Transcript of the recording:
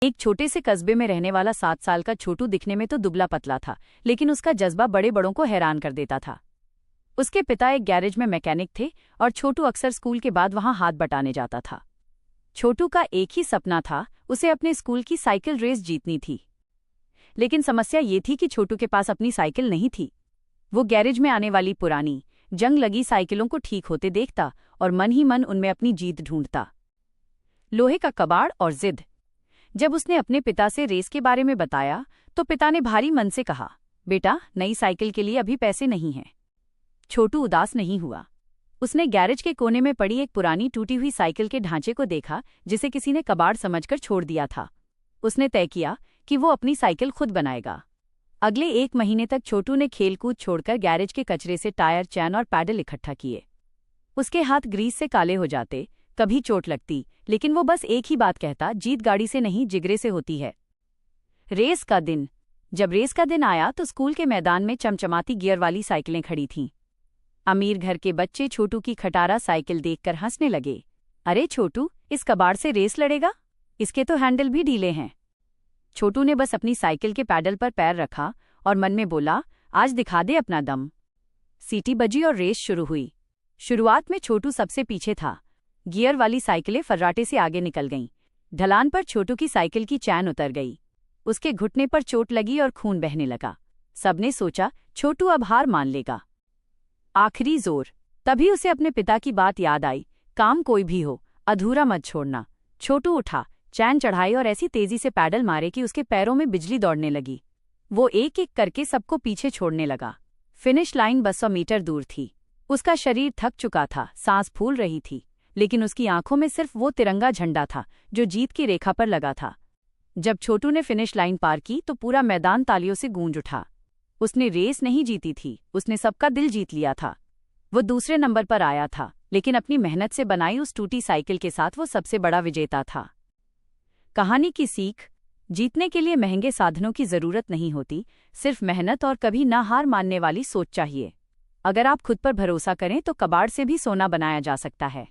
एक छोटे से कस्बे में रहने वाला 7 साल का छोटू दिखने में तो दुबला पतला था, लेकिन उसका जज्बा बड़े बड़ों को हैरान कर देता था। उसके पिता एक गैरेज में मैकेनिक थे और छोटू अक्सर स्कूल के बाद वहां हाथ बटाने जाता था। छोटू का एक ही सपना था, उसे अपने स्कूल की साइकिल रेस जीतनी थी। लेकिन समस्या ये थी कि छोटू के पास अपनी साइकिल नहीं थी। वो गैरेज में आने वाली पुरानी, जंग लगी साइकिलों को ठीक होते देखता और मन ही मन उनमें अपनी जीत ढूंढता। लोहे का कबाड़ और जिद। जब उसने अपने पिता से रेस के बारे में बताया तो पिता ने भारी मन से कहा, बेटा, नई साइकिल के लिए अभी पैसे नहीं हैं। छोटू उदास नहीं हुआ। उसने गैरेज के कोने में पड़ी एक पुरानी टूटी हुई साइकिल के ढांचे को देखा, जिसे किसी ने कबाड़ समझकर छोड़ दिया था। उसने तय किया कि वो अपनी साइकिल खुद बनाएगा। अगले 1 महीने तक छोटू ने खेलकूद छोड़कर गैरेज के कचरे से टायर, चैन और पैडल इकट्ठा किए। उसके हाथ ग्रीस से काले हो जाते, कभी चोट लगती, लेकिन वो बस एक ही बात कहता, जीत गाड़ी से नहीं, जिगरे से होती है। रेस का दिन। जब रेस का दिन आया तो स्कूल के मैदान में चमचमाती गियर वाली साइकिलें खड़ी थीं। अमीर घर के बच्चे छोटू की खटारा साइकिल देखकर हंसने लगे। अरे छोटू, इस कबाड़ से रेस लड़ेगा? इसके तो हैंडल भी ढीले हैं। छोटू ने बस अपनी साइकिल के पैडल पर पैर रखा और मन में बोला, आज दिखा दे अपना दम। सीटी बजी और रेस शुरू हुई। शुरुआत में छोटू सबसे पीछे था। गियर वाली साइकिलें फर्राटे से आगे निकल गईं। ढलान पर छोटू की साइकिल की चैन उतर गई। उसके घुटने पर चोट लगी और खून बहने लगा। सबने सोचा, छोटू अब हार मान लेगा। आखिरी जोर। तभी उसे अपने पिता की बात याद आई, काम कोई भी हो, अधूरा मत छोड़ना। छोटू उठा, चैन चढ़ाई और ऐसी तेजी से पैडल मारे कि उसके पैरों में बिजली दौड़ने लगी। वो एक एक करके सबको पीछे छोड़ने लगा। फिनिश लाइन 200 मीटर दूर थी। उसका शरीर थक चुका था, सांस फूल रही थी, लेकिन उसकी आंखों में सिर्फ वो तिरंगा झंडा था जो जीत की रेखा पर लगा था। जब छोटू ने फिनिश लाइन पार की तो पूरा मैदान तालियों से गूंज उठा। उसने रेस नहीं जीती थी, उसने सबका दिल जीत लिया था। वो दूसरे नंबर पर आया था, लेकिन अपनी मेहनत से बनाई उस टूटी साइकिल के साथ वो सबसे बड़ा विजेता था। कहानी की सीख। जीतने के लिए महंगे साधनों की जरूरत नहीं होती, सिर्फ मेहनत और कभी ना हार मानने वाली सोच चाहिए। अगर आप खुद पर भरोसा करें तो कबाड़ से भी सोना बनाया जा सकता है।